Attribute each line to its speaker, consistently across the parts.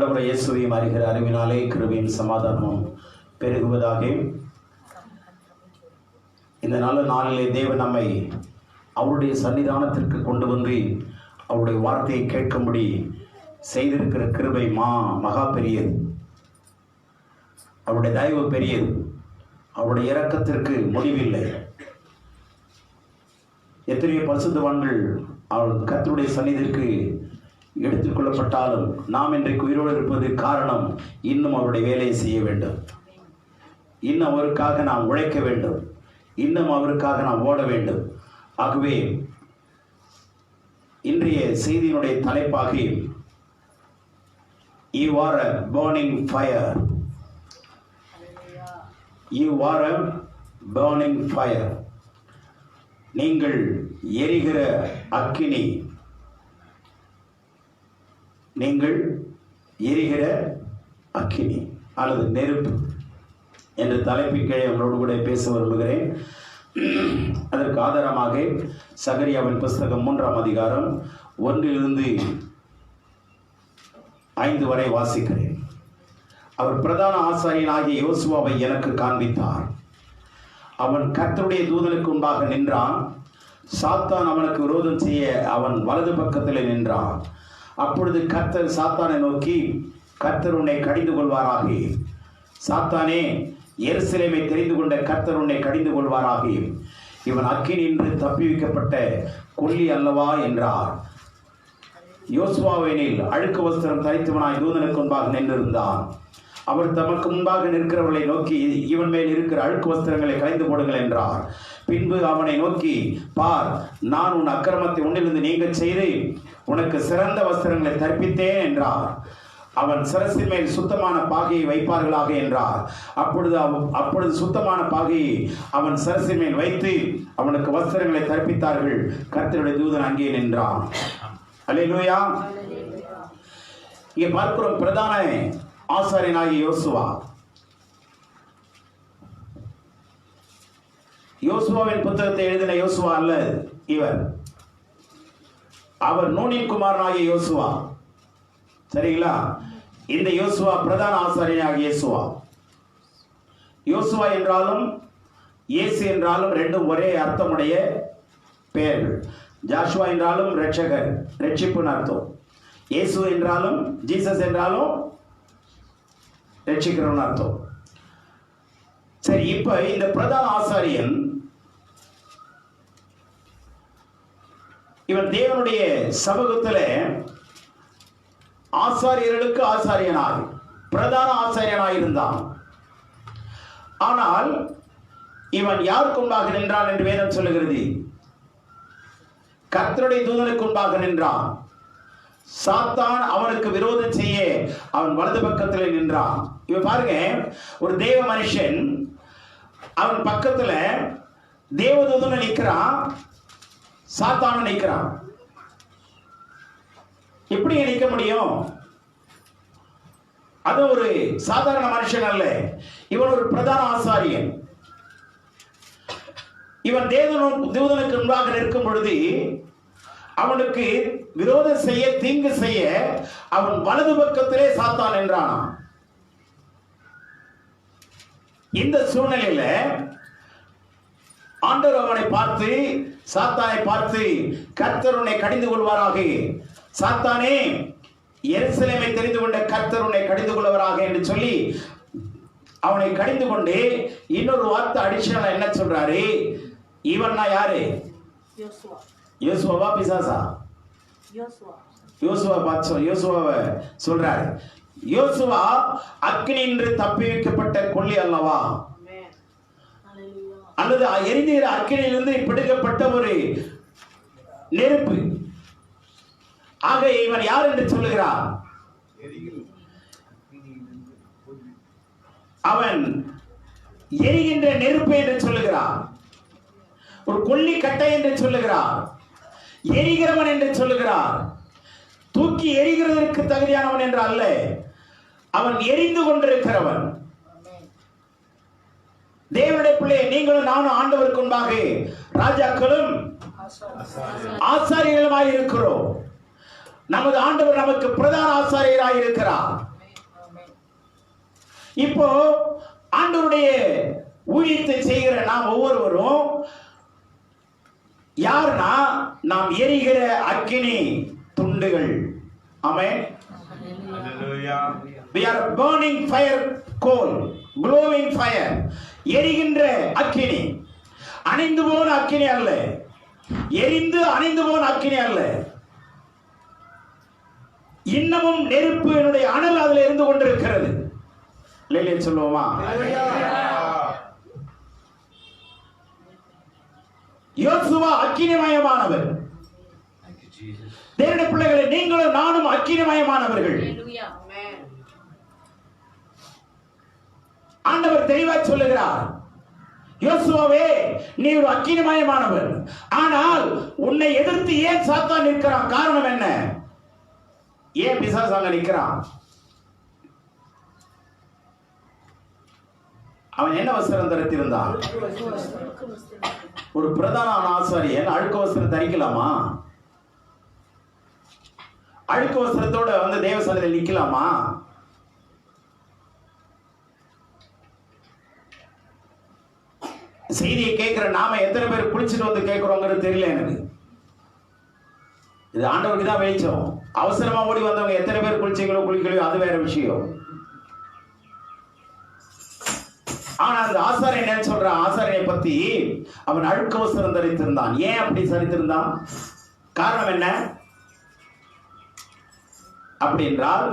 Speaker 1: ஆண்டவர் இயேசுவையும் அறிகிற அறிவினாலே கிருபையும் சமாதானமும் பெருகுவதாக. இந்த நல்ல நாளிலே தேவன் நம்மை அவருடைய சன்னிதானத்திற்கு கொண்டு வந்து அவருடைய வார்த்தையை கேட்கும்படி செய்திருக்கிற கிருபை மகா பெரியது. அவருடைய தயவு பெரியது. அவருடைய இரக்கத்திற்கு முடிவில்லை. எத்தனையோ பரிசுத்தவான்கள் அவர் கர்த்தருடைய சந்நிதிக்கு எடுத்துக்கொள்ளப்பட்டாலும் நாம் இன்றைக்கு உயிரோடு இருப்பது காரணம், இன்னும் அவருடைய வேலையை செய்ய வேண்டும், இன்னும் அவருக்காக நாம் உழைக்க வேண்டும், இன்னும் அவருக்காக நாம் ஓட வேண்டும். ஆகவே இன்றைய செய்தியினுடைய தலைப்பாக You are a burning fire. You are a burning fire. நீங்கள் எரிகிற அக்கினி. நீங்கள் எரிகிற அக்கினி அல்லது நெருப்பு என்ற தலைப்பின் கீழே உங்களோடு கூட பேச விரும்புகிறேன். அதற்கு ஆதாரமாக சகரியாவின் புஸ்தகம் 3ஆம் அதிகாரம் 1 to 5 வரை வாசிக்கிறேன். அவர் பிரதான ஆசாரியனாகிய யோசுவாவை எனக்கு காண்பித்தார். அவன் கர்த்தருடைய தூதனுக்கு முன்பாக நின்றான். சாத்தான் அவனுக்கு விரோதம் செய்ய அவன் வலது பக்கத்தில் நின்றான். அப்பொழுது கர்த்தர் சாத்தானை நோக்கி, கர்த்தர் உன்னை கடிந்து கொள்வாராக. சாத்தானே, எருசலேமை தெரிந்து கொண்ட கர்த்தர் உன்னை கடிந்து கொள்வாராக. இவன் அக்கினின்று தப்பிவிக்கப்பட்ட கொல்லி அல்லவா என்றார். யோசுவாவெனில் அழுக்கு வஸ்திரம் தரித்தவனாய் தூதனுக்கு முன்பாக நின்றிருந்தான். அவர் தமக்கு முன்பாக நிற்கிறவர்களை நோக்கி, இவன் மேல் இருக்கிற அழுக்கு வஸ்திரங்களை களைந்து போடுங்கள் என்றார். பின்பு அவனை நோக்கி, பார், நான் உன் அக்கிரமத்தை உன்னிலிருந்து நீங்க செய்து உனக்கு சிறந்த வஸ்திரங்களை தரிப்பித்தேன் என்றார். அவன் சிரசின் மேல் சுத்தமான பாகையை வைப்பார்களாக என்றார். அப்பொழுது சுத்தமான பாகையை அவன் சிரசின் மேல் வைத்து அவனுக்கு வஸ்திரங்களை தரிப்பித்தார்கள். கர்த்தருடைய தூதன் அங்கே நின்றான். அல்லேலூயா. இங்கே பார்க்கிறோம், பிரதான ஆசாரியனாகிய யோசுவா. யோசுவாவின் புத்தகத்தை எழுதின யோசுவா அல்ல இவர். அவர் நூனின் குமாரனாகிய யோசுவா. சரிங்களா? இந்த யோசுவா பிரதான ஆசாரியனாகிய யோசுவா. யோசுவா என்றாலும் இயேசு என்றாலும் ரெண்டும் ஒரே அர்த்தமுடைய பெயர்கள். ஜாஷுவா என்றாலும் ரட்சகர், ரட்சிப்புன்னு அர்த்தம். இயேசு என்றாலும் ஜீசஸ் என்றாலும் ரட்சிக்கிறவன் அர்த்தம். சரி, இப்ப இந்த பிரதான ஆசாரியன் இவன் தேவனுடைய சமூகத்தில் ஆசாரியர்களுக்கு ஆசாரியனாய் பிரதான ஆசாரியனாய் இருந்தான். ஆனால் இவன் யாருக்கு முன்பாக நின்றான் என்று வேதம் சொல்லுகிறது? கர்த்தருடைய தூதனுக்கு முன்பாக நின்றான். சாத்தான் அவனுக்கு விரோதம் செய்ய அவன் வலது பக்கத்தில் நின்றான். இவன் பாருங்க, ஒரு தேவ மனுஷன் அவன் பக்கத்துல தேவதூதன் நிற்கிறான், சாத்தானும் நிற்கிறான். எப்படி நிற்க முடியும்? அது ஒரு சாதாரண மனுஷன் அல்ல, இவன் ஒரு பிரதான ஆசாரியன். இவன் தூதனுக்கு முன்பாக நிற்கும் பொழுது அவனுக்கு விரோதம் செய்ய, தீங்கு செய்ய அவன் வலது பக்கத்திலே சாத்தான் என்றான். இந்த சூழ்நிலையில ஆண்டவர் அவனை பார்த்து, சாத்தானை பார்த்து, கர்த்தர் உன்னை கடிந்து கொள்வாராக. சாத்தானே, எருசலேமை தெரிந்து கொண்ட கர்த்தர் உன்னை கடிந்து கொள்வாராக என்று சொல்லி அவனை கடிந்து கொண்டு இன்னொரு வார்த்தை அடிஷனலா என்ன சொல்றாரு? இவன்னா யாரு? யோசுவா பிசாசா? யோசுவா பார்த்து யோசுவாவை சொல்றாரு, யோசுவா அக்கினின்று தப்பி வைக்கப்பட்ட கொல்லி அல்லவா, அல்லது எரிகிற அக்கினியிலிருந்து பிடிக்கப்பட்ட ஒரு நெருப்பு. ஆக இவன் யார் என்று சொல்லுகிறார்? அவன் எரிகின்ற நெருப்பு என்று சொல்லுகிறார், ஒரு கொல்லி கட்டை என்று சொல்லுகிறார், எரிகிறவன் என்று சொல்லுகிறார். தூக்கி எரிகிறதற்கு தகுதியானவன் என்று அல்ல, அவன் எரிந்து கொண்டிருக்கிறவன். தேவனுடைய பிள்ளை நீங்களும் நானும் ஆண்டவருக்கு முன்பாக ராஜாக்களும் ஆசாரியர்களுமாய் இருக்கிறோம். நமது ஆண்டவர் நமக்கு பிரதான ஆசாரியராய் இருக்கிறார். இப்போ ஆண்டவருடைய ஊழியத்தை செய்கிற நாம் ஒவ்வொருவரும் யாருன்னா நாம் எரிகிற அக்கினி துண்டுகள். ஆமென். We are burning fire coal, glowing fire. எரிகின்ற அக்கினி, அணைந்து போன அக்கினி அல்ல, எரிந்து அணைந்து போன அக்கினி அல்ல. இன்னமும் நெருப்பு என்னுடைய அனல் அதில் இருந்து கொண்டிருக்கிறது. இல்லையே சொல்லுவோமா? யோசுவா அக்கினிமயமானவர். தேவனுடைய பிள்ளைகளை, நீங்களும் நானும் அக்கினிமயமானவர்கள். ஆண்டவர் தெளிவாக சொல்லுகிறார், யோசுவாவே நீ ஒரு அக்கினிமயமானவர். ஆனால் உன்னை எதிர்த்து ஏன் சாத்தான் நிற்கிறான்? காரணம் என்ன? ஏன் பிசாசு அங்க நிற்கிறான்? அவன் என்ன வஸ்திரம் தரித்திருந்தான்? ஒரு பிரதான ஆசாரியன் அழுக்கு வஸ்திரம் தரிக்கலாமா? அழுக்கு வஸ்திரத்தோட வந்து தேவ சன்னதியில் நிக்கலாமா? செய்தியை கேட்கிற நாம எத்தனை பேர் குளிச்சுட்டு வந்து கேட்கிறோங்கிறது தெரியல எனக்கு. இது ஆண்டவருக்கு தான் வெளிச்சம். அவசரமா ஓடி வந்தவங்க எத்தனை பேர் குளிச்சீங்களோ குளிக்கலையோ அது வேற விஷயம். ஆனா அந்த ஆசாரியன் என்ன சொல்றான்? ஆசாரியனை பத்தி, அவன் அழுக்கு வஸ்திரம் தரித்திருந்தான். ஏன் அப்படி சரித்திருந்தான்? காரணம் என்ன அப்படின்றால்,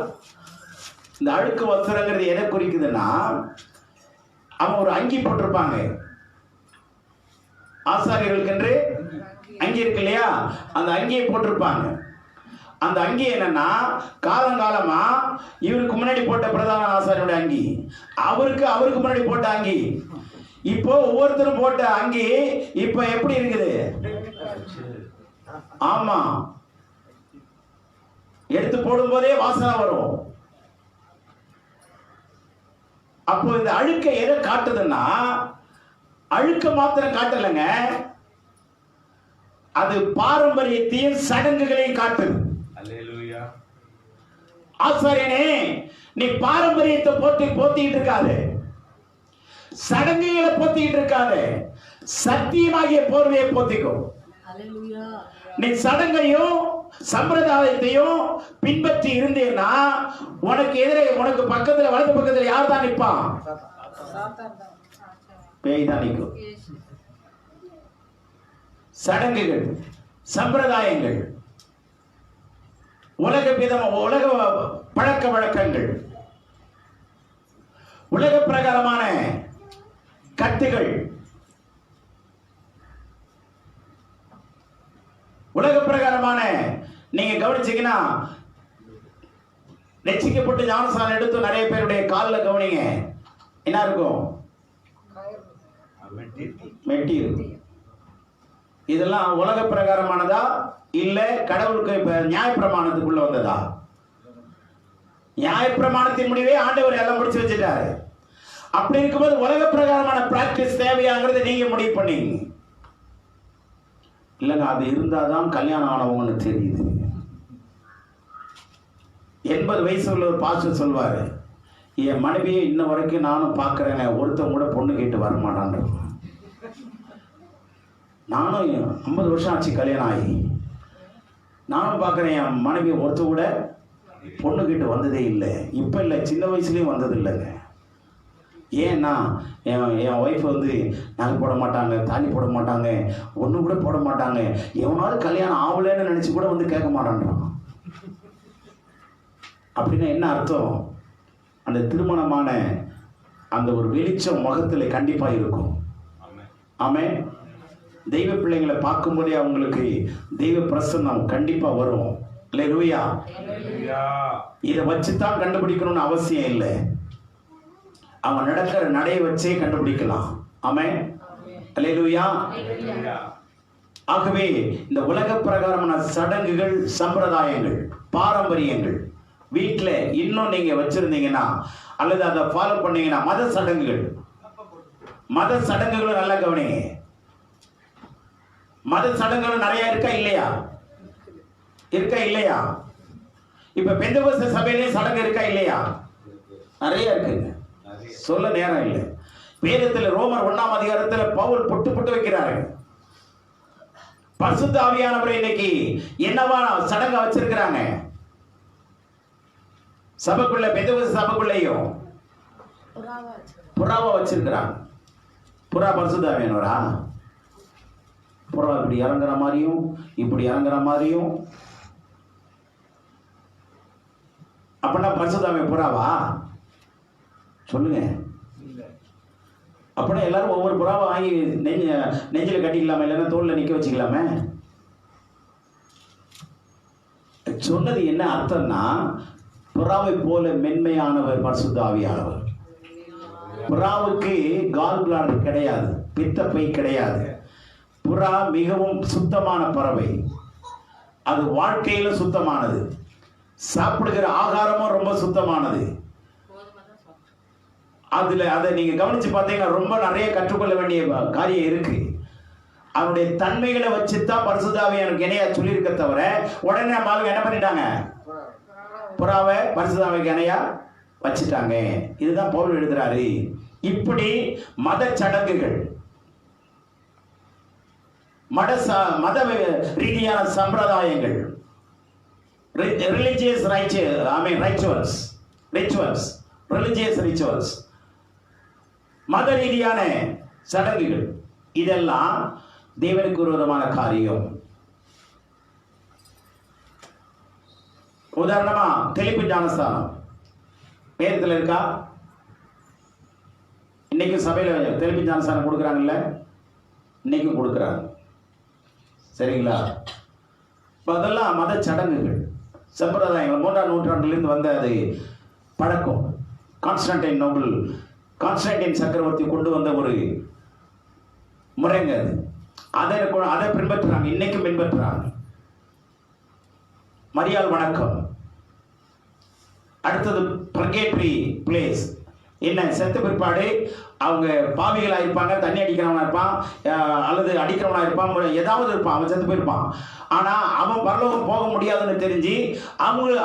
Speaker 1: இந்த அழுக்கு வஸ்திரங்கிறது எதை குறிக்குதுன்னா, அவன் ஒரு அங்கி போட்டிருப்பாங்க. ஆசாரியர்களுக்கு என்று அங்கி இருக்கு இல்லையா? அந்த அங்கியை போட்டிருப்பாங்க. அந்த அங்கி என்னன்னா, காலங்காலமா இவருக்கு முன்னாடி போட்ட பிரதான ஆசாரியோட அங்கி, அவருக்கு முன்னாடி போட்ட அங்கி, இப்போ ஒவ்வொருத்தரும் போட்ட அங்கி இப்ப எப்படி இருக்குது? ஆமா, எடுத்து போடும் போதே வாசனை வரும். அப்போ இந்த அழுக்க எதை காட்டுதுன்னா, அழுக்க மாத்திரம் காட்டலைங்க, அது பாரம்பரியத்தையும் சடங்குகளையும் காட்டுது. ஆசாரியனே, நீ பாரம்பரியத்தை போத்திட்டு இருக்காது, சடங்குகளை போத்திட்டு இருக்காது, சத்தியமாகிய போர்வையை போத்திக்கும். நீ சடங்கையும் சம்பிரதாயத்தையும் பின்பற்றி இருந்தேன்னா உனக்கு எதிரே, உனக்கு பக்கத்துல வலது பக்கத்துல யார் தான் நிற்பான்? பேய் தான் நிற்கும். சடங்குகள், சம்பிரதாயங்கள், உலக பழக்க வழக்கங்கள், உலக பிரகாரமான கட்டுகள், உலக பிரகாரமான, நீங்க கவனிச்சீங்கன்னா நெச்சிக்கப்பட்டு ஞானசானம் எடுத்து நிறைய பேருடைய காலில் கவனிங்க, என்ன இருக்கும்? மெட்டீரியல். இதெல்லாம் உலக பிரகாரமானதா இல்ல கடவுளுக்கு இப்ப நியாயப்பிரமாணத்துக்குள்ள வந்ததா? நியாயப்பிரமாணத்தின் முடிவே ஆண்டவர் எல்லாம் முடிச்சு வச்சுட்டாரு. அப்படி இருக்கும்போது உலக பிரகாரமான பிராக்டிஸ் தேவையாங்கிறத நீங்க முடிவு பண்ணீங்க. இல்லைங்க, அது இருந்தாதான் கல்யாணம் ஆனவங்கன்னு தெரியுது. 80 வயசு உள்ள ஒரு பாஸ்டர் சொல்வாரு, என் மனைவியை இன்ன வரைக்கும் நானும் பார்க்கறேங்க, ஒருத்தவங்க கூட பொண்ணு கேட்டு வரமாட்டான். நானும் 50 வருஷம் ஆச்சு கல்யாணம் ஆகி, நானும் பார்க்குறேன், என் மனைவி ஒருத்த கூட பொண்ணு கிட்ட வந்ததே இல்லை. இப்போ இல்லை, சின்ன வயசுலேயும் வந்தது இல்லைங்க. ஏன்னா என் ஒய்ஃப் வந்து நகை போட மாட்டாங்க, தாலி போட மாட்டாங்க, ஒன்று கூட போட மாட்டாங்க. எவனாவது கல்யாணம் ஆகலைன்னு நினச்சி கூட வந்து கேட்க மாட்டான்றான். அப்படின்னா என்ன அர்த்தம்? அந்த திருமணமான அந்த ஒரு வெளிச்சம் முகத்தில் கண்டிப்பாக இருக்கும். ஆமென். தெய்வ பிள்ளைங்களை பார்க்கும்போதே அவங்களுக்கு தெய்வ பிரசன்னம் கண்டிப்பா வரும். அல்லேலூயா. இதை வச்சுதான் கண்டுபிடிக்கணும்னு அவசியம் இல்லை. அவங்க நடக்கிற நடையை வச்சே கண்டுபிடிக்கலாம். ஆமென். அல்லேலூயா. ஆகவே இந்த உலக பிரகாரமான சடங்குகள், சம்பிரதாயங்கள், பாரம்பரியங்கள் வீட்டில் இன்னும் நீங்க வச்சிருந்தீங்கன்னா அல்லது அதை ஃபாலோ பண்ணீங்கன்னா, மத சடங்குகளும் நல்லா கவனிங்க. மத சடங்குகள் நிறைய இருக்கா இல்லையா? இப்ப பெந்தகோஸ்தே சபையிலே சடங்கு இருக்கா இல்லையா? நிறைய இருக்குங்க. சொல்ல நேரம் இல்லை. வேதத்தில் ரோமர் 1ஆம் அதிகாரத்தில் பவுல் பொட்டு பொட்டு வைக்கிறாரு. பரிசுத்த ஆவியானவரை இன்னைக்கு என்னவா சடங்கா வச்சிருக்கிறாங்க சபைக்குள்ள, பெந்தகோஸ்து சபைக்குள்ளேயும் புறாவா வச்சிருக்கிறாங்க. புறா பரிசுத்த ஆவியானவரா? புறா இப்படி இறங்குற மாதிரியும் இப்படி இறங்குற மாதிரியும், அப்படின்னா பரிசுத்த ஆவியானவர் புறாவா? சொல்லுங்க. அப்படின்னா எல்லாரும் ஒவ்வொரு புறாவை வாங்கி நெஞ்சில் கட்டிக்கலாமே, இல்லைன்னா தோல்ல நிற்க வச்சுக்கலாமே. சொன்னது என்ன அர்த்தம்னா, புறாவை போல மென்மையானவர் பரிசுத்த ஆவியானவர். புறாவுக்கு கால் பிளாடர் கிடையாது, பித்தப்பை கிடையாது. புறா மிகவும் சுத்தமான பறவை. அது வாழ்க்கையில சுத்தமானது, சாப்பிடுகிற ஆகாரமும் ரொம்ப சுத்தமானது. அதுல அதை நீங்க கவனிச்சு பார்த்தீங்கன்னா ரொம்ப நிறைய கற்றுக்கொள்ள வேண்டிய காரியம் இருக்கு. அவனுடைய தன்மைகளை வச்சுதான் பரிசுத்த ஆவியானவருக்கு இணையா சொல்லியிருக்க தவிர, உடனே நம்ம என்ன பண்ணிட்டாங்க, புறாவை பரிசுத்த ஆவிக்கு இணையா வச்சுட்டாங்க. இதுதான் பவுல் எழுதுறாரு. இப்படி மத சடங்குகள், மத ரீதியான சம்பிரதாயங்கள், ரிலிஜியஸ் ரிச்சுவல்ஸ், மத ரீதியான சடங்குகள், இதெல்லாம் தேவனுக்கு விரோதமான காரியம். உதாரணமா தெளிப்பு ஞானஸ்தானம் வேதத்தில் இருக்கா? இன்னைக்கும் சபையில தெளிப்பு ஞானஸ்தானம் கொடுக்குறாங்கல்ல, இன்னைக்கும் கொடுக்குறாங்க. சரிங்களா? அதெல்லாம் மத சடங்குகள், சம்பிரதாயங்கள். 3ஆம் நூற்றாண்டிலிருந்து வந்த அது பழக்கம். கான்ஸ்டன்டைன் சக்கரவர்த்தி கொண்டு வந்த ஒரு முறைங்க அது. அதை பின்பற்றுறாங்க, இன்னைக்கும் பின்பற்றுறாங்க. மரியாள் வணக்கம். அடுத்தது பர்கேட்டரி பிளேஸ். என்ன, செத்த பிற்பாடு அவங்க பாவிகளா இருப்பாங்க, தண்ணி அடிக்கிறவனா இருப்பான், அல்லது அடிக்கிறவனா இருப்பான், ஏதாவது இருப்பான், அவன் செத்து போயிருப்பான். ஆனா அவன் பரலோகம் போக முடியாதுன்னு தெரிஞ்சு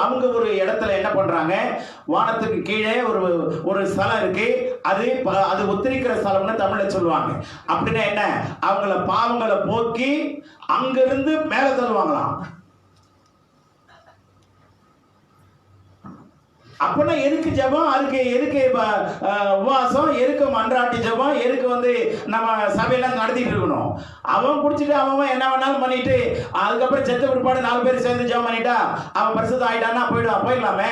Speaker 1: அவங்க ஒரு இடத்துல என்ன பண்றாங்க, வானத்துக்கு கீழே ஒரு ஸ்தலம் இருக்கு, அது உத்தரிக்கிற ஸ்தலம்னு தமிழ்ல சொல்லுவாங்க. அப்படின்னா என்ன, அவங்கள பாவங்களை போக்கி அங்கிருந்து மேல தள்ளுவாங்களாம். அப்படின்னா எதுக்கு ஜபம், அதுக்கு எதுக்கு உபவாசம், எதுக்கு மன்றாட்டி ஜபம், எதுக்கு நம்ம சபையெல்லாம் நடத்திட்டு இருக்கணும்? அவன் குடிச்சிட்டு அவன் என்ன வேணாலும் பண்ணிட்டு அதுக்கப்புறம் செத்த பிற்பாடு 4 பேர் சேர்ந்து ஜபம் பண்ணிட்டா அவன் பரிசுத்தம் ஆயிட்டான்னா போயிடலாமே.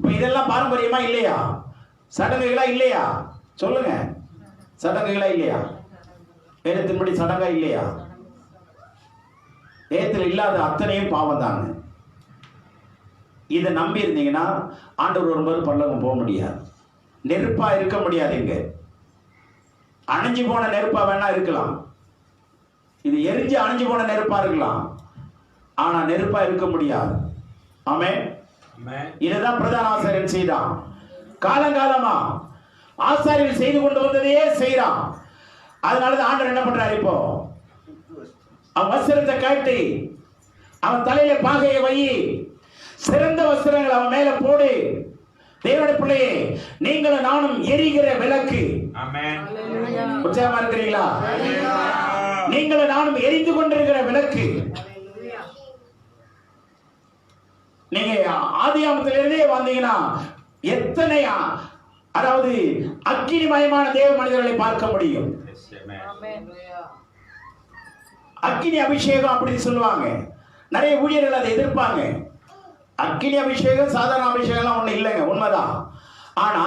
Speaker 1: இப்ப இதெல்லாம் பாரம்பரியமா இல்லையா? சடங்குகளா இல்லையா? சொல்லுங்க, சடங்குகளா இல்லையா? வேதத்தின்படி சடங்கா இல்லையா? வேதத்தில் இல்லாத அத்தனையும் பாவம் தாங்க. இதை நம்பி இருந்தீங்கன்னா ஆண்டவர் வரும்போது பரலோகம் போக முடியாது. நெருப்பா இருக்க முடியாது. இங்க அணைஞ்சு போன நெருப்பா வேணா இருக்கலாம், இது எரிஞ்சு அணைஞ்சு போன நெருப்பா இருக்கலாம், ஆனா நெருப்பா இருக்க முடியாது. ஆமென். இதுதான் பிரதான ஆசாரியன் செய்தான். காலங்காலமா ஆசாரியன் செய்து கொண்டு வந்ததையே செய்யறான். அதனாலதான் ஆண்டவர் என்ன பண்றாரு, இப்போ அவன் வஸ்திரத்தை காட்டி அவன் தலையில பாகையை வை, சிறந்த வஸ்திரங்கள் அவன் மேல போடு. தேவனுடைய பிள்ளையே, நீங்களும் நானும் எரிகிற விளக்கு. உற்சாகமா இருக்கிறீங்களா? நீங்களும் நானும் எரிந்து கொண்டிருக்கிற விளக்கு. நீங்க ஆதியாமத்திலிருந்தே வந்தீங்கன்னா எத்தனை, அதாவது அக்கினிமயமான தேவ மனிதர்களை பார்க்க முடியும். அக்கினி அபிஷேகம் அப்படி சொல்லுவாங்க. நிறைய ஊழியர்கள் அதை எதிர்ப்பாங்க. அக்கினி அபிஷேகம் சாதாரண அபிஷேகம் ஒண்ணு இல்லைங்க, உண்மைதான். ஆனா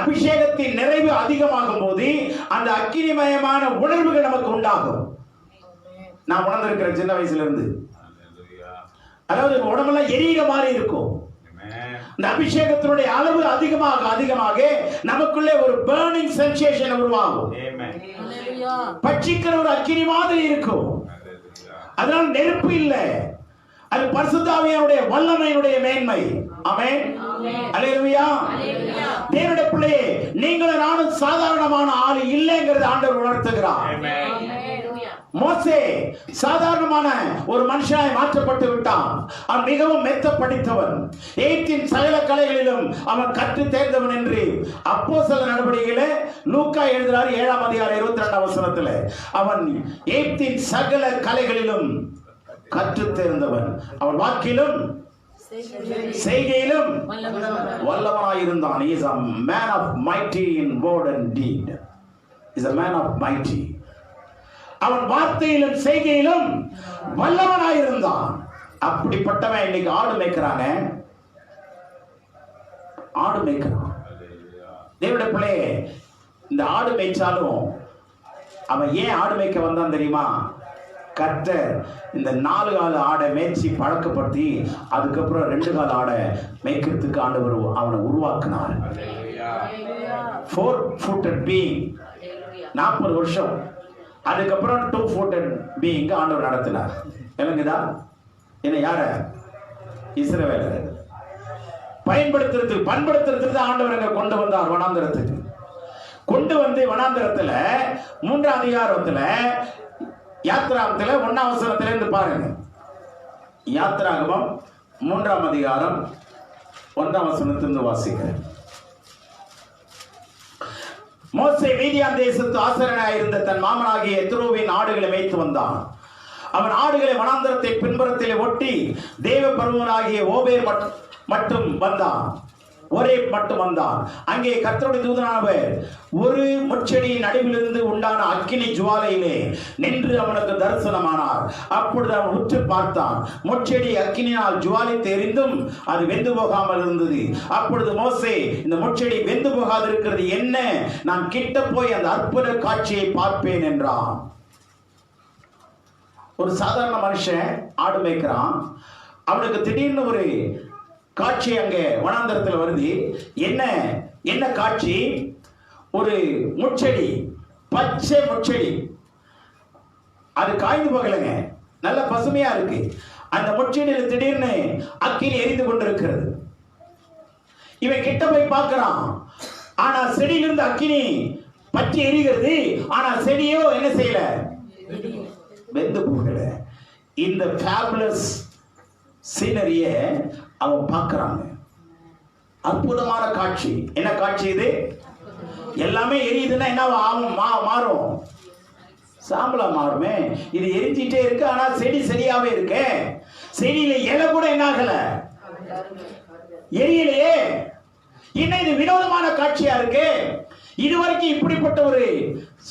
Speaker 1: அபிஷேகத்தின் நிறைவு அதிகமாகும் போது அந்த அக்கினிமயமான உணர்வுகள் நமக்கு உண்டாகும். நான் உணர்ந்திருக்கிறேன் சின்ன வயசுல இருந்து. அதாவது உடம்பெல்லாம் எரியிற மாதிரி இருக்கும். இந்த அபிஷேகத்தினுடைய அளவு அதிகமாக நமக்குள்ளே ஒரு பர்னிங் சென்சேஷன் உருவாகும். பட்சிக்கிற ஒரு அக்கினி மாதிரி இருக்கும். அதனால நெருப்பு இல்லை, அது பரிசுத்த ஆவியானுடைய வல்லமையினுடைய மேன்மை. ஆமென். அல்லேலூயா. தேவனுடைய பிள்ளையே, நீங்களும் நானும் சாதாரணமான ஆள் இல்லைங்கிறது ஆண்டவர் உணர்த்துகிறார். மோசே சாதாரணமான ஒரு மனுஷனாய் மாற்றப்பட்டு விட்டான். அவன் மிகவும் மெத்த படித்தவன். எகிப்தின் சகல கலைகளிலும் வார்த்தையிலும் அவன் கற்று தேர்ந்தவன் என்று அப்போஸ்தலர் நடவடிக்கையிலே லூக்கா எழுதுறாரு 7ஆம் அதிகாரம் 22ஆம் வசனத்திலே. அவன் எகிப்தின் சகல கலைகளிலும் கற்று தேர்ந்தவன், அவன் வாக்கிலும் செய்கையிலும் வல்லவனாயிருந்தான். He is a man of mighty in word and deed. He is a man of mighty. அவன் வார்த்தையிலும் செய்கையிலும் வல்லவனாயிருந்தான். அப்படிப்பட்டவன் இன்னைக்கு ஆடு மேய்க்கிறாங்க, ஆடு மேய்க்கிறான். தேவனுடைய பிள்ளையே, இந்த ஆடு மேய்ச்சாலும் அவன் ஏன் ஆடு மேய்க்க வந்தான் தெரியுமா? கர்த்தர் இந்த 4 கால ஆடை மேய்ச்சி பழக்கப்படுத்தி அதுக்கப்புறம் 2 கால ஆடை மேய்க்கிறதுக்கு ஆண்டவர் அவனை உருவாக்கினார். 4-footed being 40 வருஷம், அதுக்கப்புறம் 2-footed being ஆண்டவர் நடத்தினார். விளங்குதா? என்ன யார? இஸ்ரவேலர் பண்படுத்துறதுக்கு ஆண்டவர் அங்க கொண்டு வந்தார். வனாந்தரத்துக்கு கொண்டு வந்து வனாந்தரத்துல 3ஆம் அதிகாரத்துல யாத்திராகமத்துல 1ஆம் வசனத்துல இருந்து பாருங்க. யாத்திராகமம் 3ஆம் அதிகாரம் 1ஆம் வசனத்திலிருந்து வாசிக்கிறேன். மோசே மீதியான் தேசத்து ஆசாரியனாயிருந்த தன் மாமனாகிய எத்ரோவின் ஆடுகளை மேய்த்து வந்தான். அவன் ஆடுகளை வனாந்தரத்தை பின்புறத்திலே ஒட்டி தேவ பருவனாகிய ஓபேர் மட்டும் வந்தான். அங்கே கர்த்தருடைய தூதனானவர் ஒரு முட்செடியின் நடுவிலிருந்து உண்டான அக்கினி ஜுவாலையிலே நின்று அவனுக்கு தரிசனமானார். அப்பொழுது அவன் உற்று பார்த்தான். முட்செடி அக்கினியால் ஜுவாலித்து எரிந்தும் அது வெந்து போகாமல் இருந்தது. அப்பொழுது மோசே, இந்த முட்செடி வெந்து போகாதிருக்கிறது என்ன? நான் கிட்ட போய் அந்த அற்புத காட்சியை பார்ப்பேன் என்றான். ஒரு சாதாரண மனுஷன் ஆடு மேய்க்கிறான். அவனுக்கு திடீர்னு ஒரு காட்சி அங்கே வனாந்தரத்தில் வருது. என்ன காட்சி? ஒரு முட்செடி, பச்சை முட்செடி, அது காய்ந்து போகலைங்க, நல்ல பசுமையா இருக்கு. அந்த முட்செடியில் திடீர்னு அக்கினி எரிந்து கொண்டிருக்கிறது. இவன் கிட்ட போய் பார்க்கிறான். ஆனா செடியிலிருந்து அக்கினி பச்சை எரிகிறது. ஆனா செடியோ என்ன செய்யல? வெந்து போகல. இந்த ஃபேபுலஸ் சீனரிய அவன் பார்க்கிறாங்க. அற்புதமான காட்சி. என்ன காட்சி இது? எல்லாமே எரியுதுன்னா என்ன மாறும்? சாம்பலா மாறுமே. இது எரிஞ்சிட்டே இருக்கு, ஆனா செடி செடியாவே இருக்கு. செடியில இலை கூட என்ன ஆகல, எரியலையே. என்ன இது வினோதமான காட்சியா இருக்கு. இதுவரைக்கும் இப்படிப்பட்ட ஒரு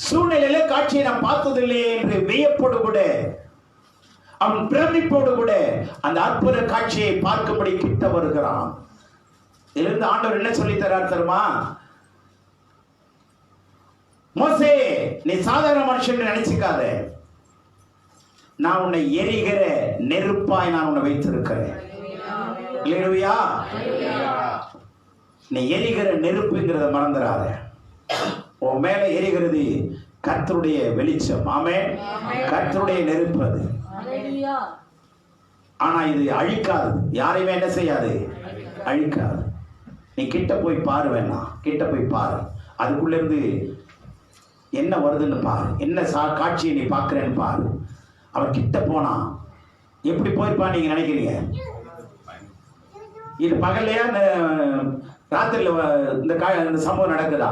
Speaker 1: சூழ்நிலையில காட்சியை நான் பார்த்ததில்லையே என்று வியப்போடு கூட, அவன் பிரமிப்போடு கூட அந்த அற்புத காட்சியை பார்க்கும்படி கிட்ட வருகிறான். இதிலிருந்து ஆண்டவர் என்ன சொல்லி தரார் தெரியுமா? மோசே, நீ சாதாரண மனுஷன் நினைச்சுக்காத, நான் உன்னை எரிகிற நெருப்பாய் நான் உன்னை வைத்திருக்கிறேன். அல்லேலூயா. நீ எரிகிற நெருப்புங்கிறத மறந்துடாத. உன் மேல எரிகிறது கர்த்தருடைய வெளிச்சம். ஆமென். கர்த்தருடைய நெருப்பு அது. ஆனா இது அழிக்காது, யாரையுமே என்ன செய்யாது, அழிக்காது. நீ கிட்ட போய் பாரு, வேணா கிட்ட போய் பாரு, அதுக்குள்ள இருந்து என்ன வருதுன்னு பாரு, என்ன காட்சியை நீ பார்க்கிறேன்னு பாரு. அவன் கிட்ட போனா எப்படி போயிருப்பான்னு நீங்க நினைக்கிறீங்க? இது பகல்லையா ராத்திரில இந்த சம்பவம் நடக்குதா?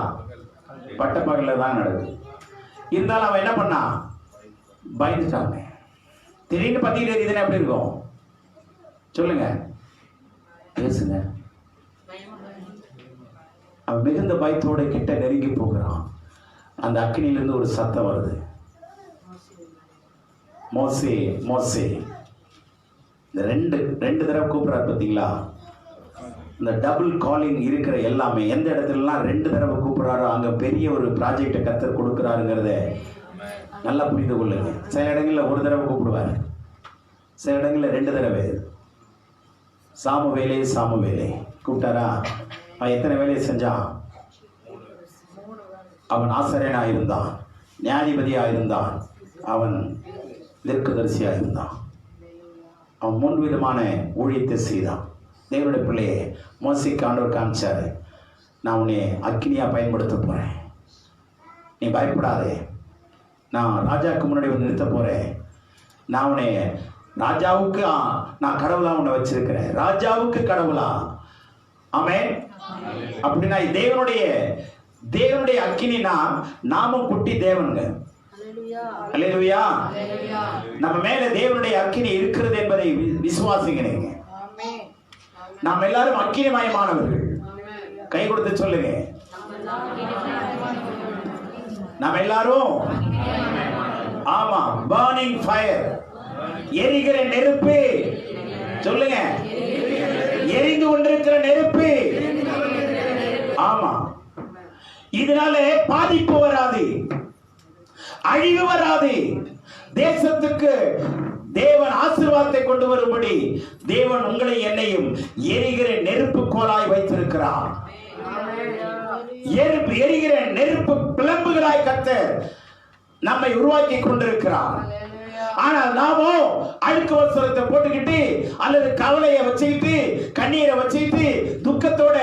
Speaker 1: பட்ட பகல்ல தான் நடக்குது. இருந்தாலும் அவன் என்ன பண்ணா? பயந்துட்டாங்க. திடீர்னு பத்திக்கிட்டு எரியுதுன்னா எப்படி இருக்கும்? சொல்லுங்க, பேசுங்க. அவன் மிகுந்த பயத்தோட கிட்ட நெருங்கி போகிறான். அந்த அக்கினியிலிருந்து ஒரு சத்தம் வருது, மோசே மோசே. இந்த ரெண்டு தடவை கூப்பிடுறாரு பார்த்தீங்களா? இந்த டபுள் காலிங் இருக்கிற எல்லாமே எந்த இடத்துலலாம் 2 தடவை கூப்பிடுறாரோ அங்க பெரிய ஒரு ப்ராஜெக்டை கர்த்தர் கொடுக்குறாருங்கிறத நல்லா புரிந்து கொள்ளுங்க. சில இடங்களில் 1 தடவை கூப்பிடுவார், சில இடங்களில் 2 தடவை. சாமுவேலே சாமுவேலே கூப்பிட்டாரா? அவன் எத்தனை வேலையை செஞ்சான்? அவன் ஆசாரியனாக இருந்தான், நியாயாதிபதியாக இருந்தான், அவன் தீர்க்கதரிசியாக இருந்தான். அவன் 3 விதமான ஊழியத்தை செய்தான். தேவனுடைய பிள்ளையே, மோசேக்கு ஆண்டவர் காமிச்சாரு, நான் உன்னை அக்கினியா பயன்படுத்த போறேன், நீ பயப்படாதே, நான் ராஜாவுக்கு முன்னாடி வந்து நிறுத்த போறேன், நான் உன்னை ராஜாவுக்கு நான் கடவுளா உன்னை வச்சிருக்கிறேன், ராஜாவுக்கு கடவுளா ஆமென். அப்படின்னா தேவனுடைய அக்கினினா நாமும் குட்டி தேவனுங்க. அல்லேலூயா. நம்ம மேல தேவனுடைய அக்கினி இருக்கிறது என்பதை விசுவாசிக்கிறீங்க. நாம் எல்லாரும் அக்கினிமயமானவர்கள். கை கொடுத்து சொல்லுங்க, நாம் எல்லாரும் ஆமா burning fire, எரிகிற நெருப்பு. சொல்லுங்க, எரிந்து கொண்டிருக்கிற நெருப்பு. ஆமா, இதனால பாதிப்பு வராது, அழிவு வராது. தேசத்துக்கு தேவன் ஆசீர்வாதத்தை கொண்டு வரும்படி தேவன் உங்களை என்னையும் எரிகிற நெருப்பு கோலாய் வைத்திருக்கிறார். எரிகிற நெருப்பு பிளம்புகளாய் கர்த்தர் நம்மை உருவாக்கி கொண்டிருக்கிறார். ஆனால் நாமோ அழுக்கு வஸ்திரத்தை போட்டுக்கிட்டு அல்லது கவலையை வச்சுக்கிட்டு கண்ணீரை வச்சுக்கிட்டு துக்கத்தோட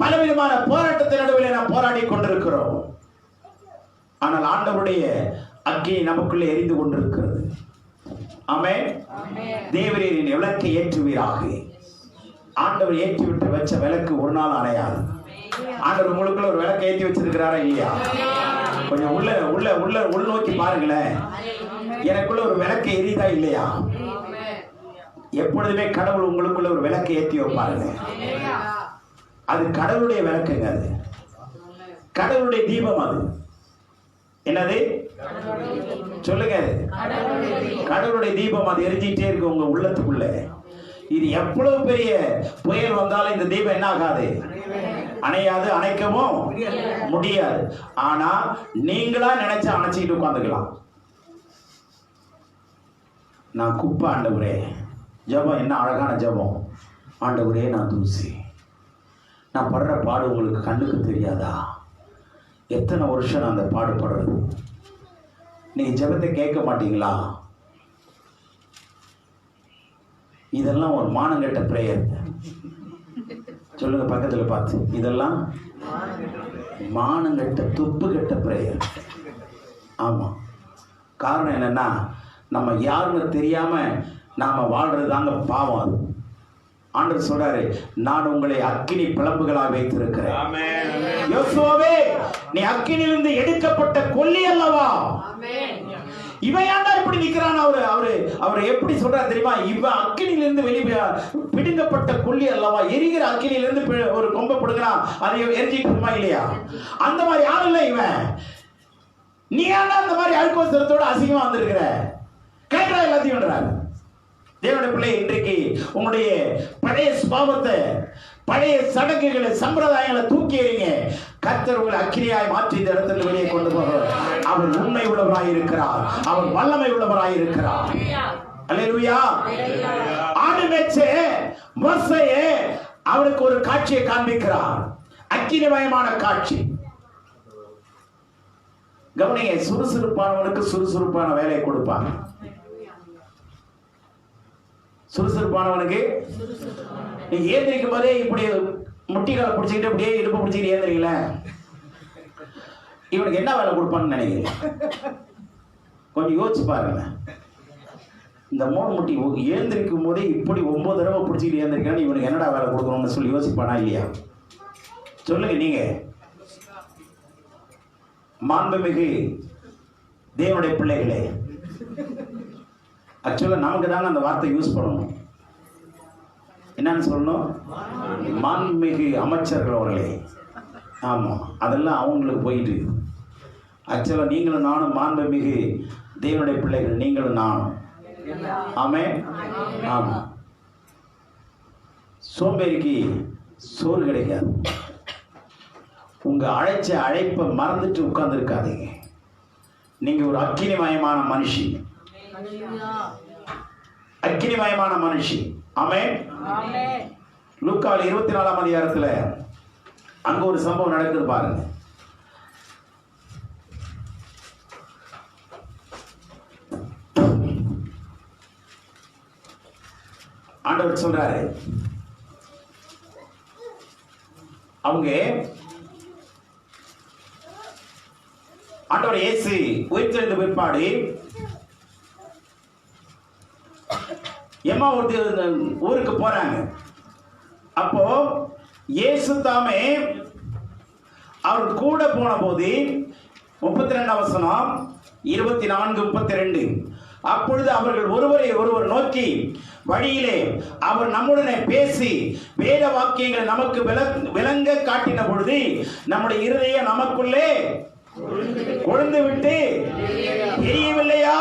Speaker 1: பலவிதமான போராட்டத்தின் நடுவில் நாம் போராடி கொண்டிருக்கிறோம். ஆனால் ஆண்டவருடைய அக்கினி நமக்குள்ளே எரிந்து கொண்டிருக்கிறது. ஆமென். தேவரீரின் விளக்கை ஏற்றுவீராக. ஆண்டவர் ஏற்றிவிட்டு வச்ச விளக்கு ஒரு நாள் அணையாது. ஆண்டவர் உங்களுக்குள்ள ஒரு விளக்கை ஏற்றி வச்சிருக்கிறாரா இல்லையா? கொஞ்சம் உள்ள நோக்கி பாருங்களேன். எனக்குள்ள ஒரு விளக்கு எரியுதா இல்லையா? எப்பொழுதுமே கடவுள் உங்களுக்குள்ள ஒரு விளக்கை ஏற்றி வைப்பாருங்க. அது கடவுளுடைய விளக்குங்க. அது கடவுளுடைய தீபம். அது என்னது சொல்லுங்க? கடவுளுடைய தீபம். அது எரிஞ்சிட்டே இருக்கு உங்க உள்ளத்துக்குள்ள. இது எவ்வளவு பெரிய புயல் வந்தாலும் இந்த தீபம் என்ன ஆகாது? அணையாது, அணைக்கவும் முடியாது. ஆனா நீங்களா நினைச்சா அணைச்சிக்கிட்டு உட்காந்துக்கலாம். நான் குப்பை ஆண்டவரே. ஜெபம் என்ன அழகான ஜெபம். ஆண்டவரே நான் தூசி. நான் படுற பாடு உங்களுக்கு கண்ணுக்கு தெரியாதா? எத்தனை வருஷம் நான் அந்த பாடுபடுறது. நீங்க ஜெபத்தை கேட்க மாட்டீங்களா? இதெல்லாம் ஒரு மானங்கெட்ட பிரேயர். சொல்லுங்க பக்கத்துல பார்த்து, இதெல்லாம் மானங்கெட்ட துப்பு கெட்ட பிரேயர். ஆமா, காரணம் என்னன்னா நம்ம யாருன்னு தெரியாம நாம வாழ்றது தாங்க பாவம். அது ஆண்டவர் சொல்றாரு, நான் உங்களை அக்கினி பிளம்புகளாக வைத்திருக்கிறேன். யோசுவாவே, நீ அக்கினியிலிருந்து எடுக்கப்பட்ட கொல்லி அல்லவா? இவன் ஏன்டா இப்படி நிக்கிறான்? அவரு எப்படி சொல்றாரு தெரியுமா? இவன் அக்கினியிலிருந்து வெளியே பிடுங்கப்பட்ட கொல்லி அல்லவா? எரிகிற அக்கினியிலிருந்து ஒரு கொம்பை பிடுங்கிறான், அதை எரிஞ்சிட்டு இருக்குமா இல்லையா? அந்த மாதிரி யாரும் இல்லை இவன். நீ ஏன்டா அந்த மாதிரி அழுக்கு வஸ்திரத்தோட அசிங்கமா வந்திருக்கிற? கேட்கிறா எல்லாத்தையும். தேவனுடைய பிள்ளை, இன்றைக்கு உங்களுடைய பழைய சுபாவத்தை, பழைய சடங்குகளை, சம்பிரதாயங்களை தூக்கி எறிங்க. கர்த்தர் உங்களை அக்கினியாய் மாற்றி இந்த இடத்துல வெளியே கொண்டு போக அவர் உண்மை உள்ளவராய் இருக்கிறார். அவர் வல்லமை உள்ளவராய் இருக்கிறார். அல்லேலூயா. ஆடு மேய்ச்ச மோசேயே அவருக்கு ஒரு காட்சியை காண்பிக்கிறார். அக்கினிமயமான காட்சி. கவனிங்க, சுறுசுறுப்பானவனுக்கு சுறுசுறுப்பான வேலையை கொடுப்பாங்க. சுறுசுறுப்பானவனுக்கு நீங்க ஏந்திரிக்கும் போதே இப்படி முட்டிகளை பிடிச்சிக்கிட்டு அப்படியே இடுப்பு பிடிச்சிக்கிட்டு ஏந்திரிக்கல, இவனுக்கு என்ன வேலை கொடுப்பான்னு நினைக்கிறீங்க? கொஞ்சம் யோசிச்சு பாருங்க. இந்த மூணு முட்டி ஏந்திரிக்கும் போதே இப்படி 9 தடவை பிடிச்சிக்கிட்டு ஏந்திரிக்கான்னு இவனுக்கு என்னடா வேலை கொடுக்கணும்னு சொல்லி யோசிப்பானா இல்லையா? சொல்லுங்க நீங்க. மாண்புமிகு தேவனுடைய பிள்ளைகளே, ஆக்சுவலா நமக்கு தாங்க அந்த வார்த்தை யூஸ் பண்ணணும். என்னன்னு சொல்லணும்? மாண்புமிகு அமைச்சர்கள் அவர்களே. ஆமா, அதெல்லாம் அவங்களுக்கு போயிட்டு. ஆக்சுவலா நீங்களும் நானும் மாண்புமிகு தேவனுடைய பிள்ளைகள், நீங்களும் நானும். ஆமென். ஆமா, சோம்பேறிக்கு சோறு கிடைக்காது. உங்க அழைச்ச அழைப்பை மறந்துட்டு உட்கார்ந்து இருக்காதீங்க. நீங்க ஒரு அக்கினிமயமான மனுஷி, அக்கினிமயமான மனுஷி. ஆமென். லூக்காவில் 24ஆம் அதிகாரத்துல அங்க ஒரு சம்பவம் நடக்குது பாருங்க. ஆண்டவர் சொல்றாரு, அவங்க ஆண்டவர் இயேசு உயிர்த்தெழுந்த பிற்பாடு எம்மா ஒரு ஊருக்கு போறாங்க. அப்போ இயேசு தாமே அவர் கூட போன போது 32 வசனம் 24 32 அப்பொழுது அவர்கள் ஒருவரை ஒருவர் நோக்கி வழியிலே அவர் நம்முடனே பேசி வேத வாக்கியங்களை நமக்கு விளங்க காட்டின பொழுது நம்முடைய இருதயம் நமக்குள்ளே கொழுந்து விட்டு எரியவில்லையா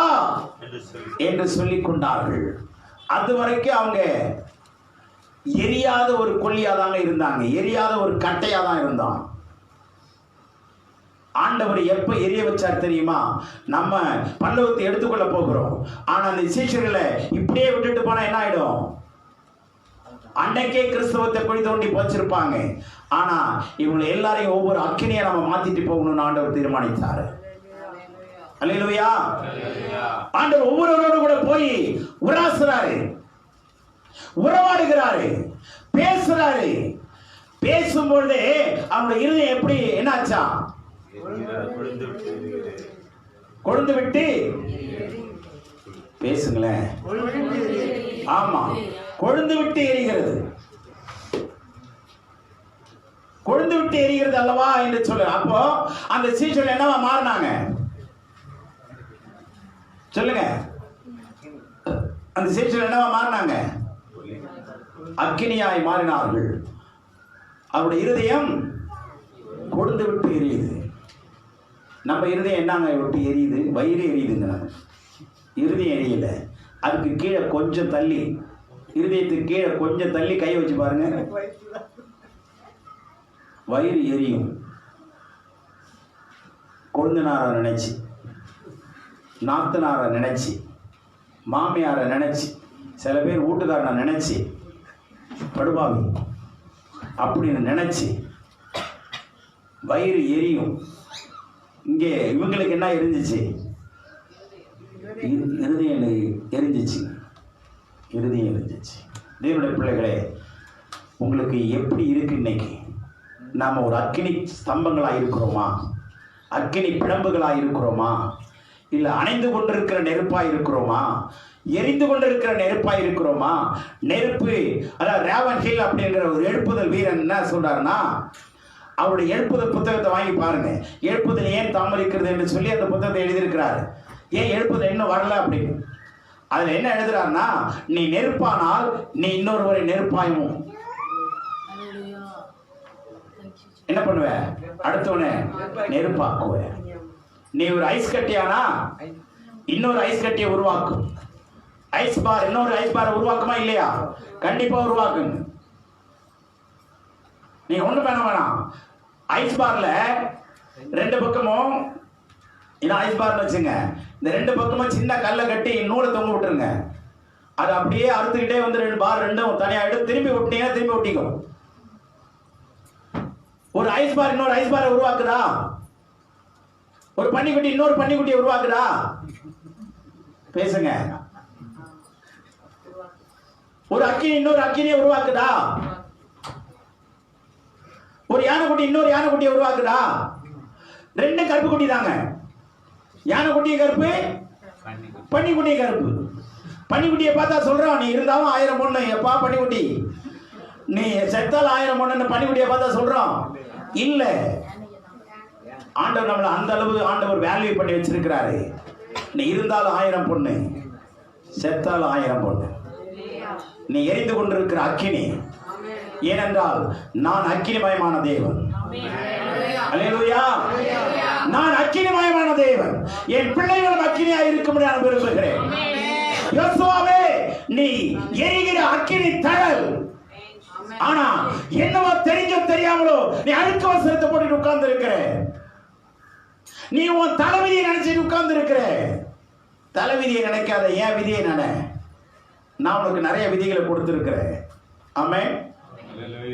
Speaker 1: என்று சொல்லிக் கொண்டார்கள். அது வரைக்கும் அவங்க எரியாத ஒரு கொல்லியாதாங்க இருந்தாங்க, எரியாத ஒரு கட்டையாதான் இருந்தான். ஆண்டவர் எப்ப எரிய வச்சார் தெரியுமா? நம்ம பல்லவத்தை எடுத்துக்கொள்ள போகிறோம். ஆனா அந்த சீஷர்களை இப்படியே விட்டுட்டு போனா என்ன ஆயிடும்? அன்னைக்கே கிறிஸ்தவத்தை குழி தோண்டி போச்சிருப்பாங்க. ஆனா இவங்க எல்லாரையும் ஒவ்வொரு அக்கினியை நம்ம மாத்திட்டு போகணும்னு ஆண்டவர் தீர்மானித்தார். அல்லேலூயா. ஆண்டவர் ஒவ்வொருவரோடு கூட போய் உராசுறாரு, உறவாடுகிறாரு, பேசுறாரு. பேசும்பொழுது அவங்களுடைய இருதயம் எப்படி என்னாச்சா? கொழுந்து விட்டு பேசுங்களேன். ஆமா, கொழுந்து விட்டு எரிகிறது. கொழுந்து விட்டு எரிகிறது அல்லவா என்று சொல்ல. அப்போ அந்த சீசன் என்னவா மாறினாங்க சொல்லுங்க? அந்த சீசன் என்னவா மாறினாங்க? அக்கினியாய் மாறினார்கள். அவருடைய இருதயம் கொழுந்து விட்டு எரியுது. நம்ம இருதயம் என்னங்க விட்டு எரியுது? வயிறு எரியுதுங்க. இருதயம் எரியல. அதுக்கு கீழே கொஞ்சம் தள்ளி, இருதயத்துக்கு கீழே கொஞ்சம் தள்ளி கை வச்சு பாருங்க, வயிறு எரியும். கொழுந்தனாரை நினைச்சு, நாத்தனாரை நினைச்சு, மாமியாரை நினைச்சு, சில பேர் வீட்டுக்காரனை நினைச்சு, படுபாவி அப்படின்னு நினைச்சு வயிறு எரியும். இங்கே இவங்களுக்கு என்ன எரிஞ்சிச்சு? இருதயம் எரிஞ்சிச்சு. இருதயம் எரிஞ்சிச்சு. தேவனுடைய பிள்ளைகளே, உங்களுக்கு எப்படி இருக்கு இன்னைக்கு? நாம் ஒரு அக்கினி ஸ்தம்பங்களாக இருக்கிறோமா? அக்கினி பிழம்புகளாக இருக்கிறோமா? இல்லை அணைந்து கொண்டிருக்கிற நெருப்பாக இருக்கிறோமா? எரிந்து கொண்டிருக்கிற நெருப்பாக இருக்கிறோமா? நெருப்பு, அதாவது ரேவன் ஹில் அப்படிங்கிற ஒரு எழுப்புதல் வீரன் என்ன சொல்றாருன்னா, அவருடைய எழுப்புதல் புத்தகத்தை வாங்கி பாருங்க. எழுப்புதல் ஏன் தாமதிக்கிறது என்று சொல்லி அந்த புத்தகத்தை எழுதியிருக்கிறார். ஏன் எழுப்புதல் இன்னும் வரல அப்படின்னு. அதுல என்ன எழுதுறாருன்னா, நீ நெருப்பானால் நீ இன்னொருவரை நெருப்பாயும் என்ன பண்ணுவ? அடுத்தவனே நெருப்பாக்குவ. நீ ஒரு ஐஸ் கட்டியானா இன்னொரு ஐஸ் கட்டியை உருவாக்கும். ஐஸ் பார் இன்னொரு ஐஸ் பாரை உருவாக்குமா இல்லையா? கண்டிப்பா உருவாக்குங்க. நீங்க ஒண்ணு பண்ண வேணாம். ஐஸ் பார்ல ரெண்டு பக்கமும், இதான் ஐஸ் பார்னு வச்சுங்க, இந்த ரெண்டு பக்கமும் சின்ன கல்லை கட்டி நூலை தொங்க விட்டுருங்க. அது அப்படியே அறுத்துக்கிட்டே வந்து ரெண்டு பார் ரெண்டும் தனியா எடுத்து திரும்பி விட்டீங்கன்னா திரும்பி ஒட்டிக்கும். ஒரு ஐஸ் பார் இன்னொரு ஐஸ் பாரை உருவாக்குதா? ஒரு பன்னிக்குட்டி இன்னொரு பன்னிக்குட்டியை உருவாக்குதா? பேசுங்க. ஒரு அக்கினி இன்னொரு அக்கினியை உருவாக்குதா? ஒரு யானைக்குட்டி இன்னொரு யானைக்குட்டியை உருவாக்குதா? ரெண்டு கருப்பு குட்டி தாங்க. யானைக்குட்டி கருப்பு, பன்னிக்குட்டி கருப்பு. பன்னிக்குட்டியை பார்த்தா சொல்றோம், நீ இருந்தாலும் 1000 பொண்ணு. எப்பா பன்னிக்குட்டி, நீ செத்தால் 1000 பொண்ணு. பன்னிக்குட்டியை பார்த்தா சொல்றோம் இல்ல. ஆண்டவர் நம்மளை அந்த அளவு ஆண்டவர் வேல்யூ பண்ணி வச்சிருக்கிறாரு. நீ இருந்தாலும் 1000 பொண்ணு, செத்தாலும் 1000 பொண்ணு. நீ எரிந்து கொண்டிருக்கிற அக்கினி. ஏனென்றால் நான் அக்கினிமயமான தேவன். அல்லேலூயா. நான் அக்கினிமயமான தேவன். என் பிள்ளைகளும் அக்கினியா இருக்கும்படி நான் விரும்புகிறேன். யோசுவாவே, நீ எரிகிற அக்கினி தழல். ஆனா என்னவோ தெரிஞ்சோ தெரியாமலோ நீ அழுக்கு வஸ்திரத்தை போட்டு உட்கார்ந்து இருக்கிற. நீ உன் தலைவிதியை நினைச்சிட்டு உட்கார்ந்து இருக்கிற. தலைவிதியை நினைக்காத, ஏன் விதியை நினை. நான் உனக்கு நிறைய விதிகளை கொடுத்திருக்கிறேன். ஆமென்.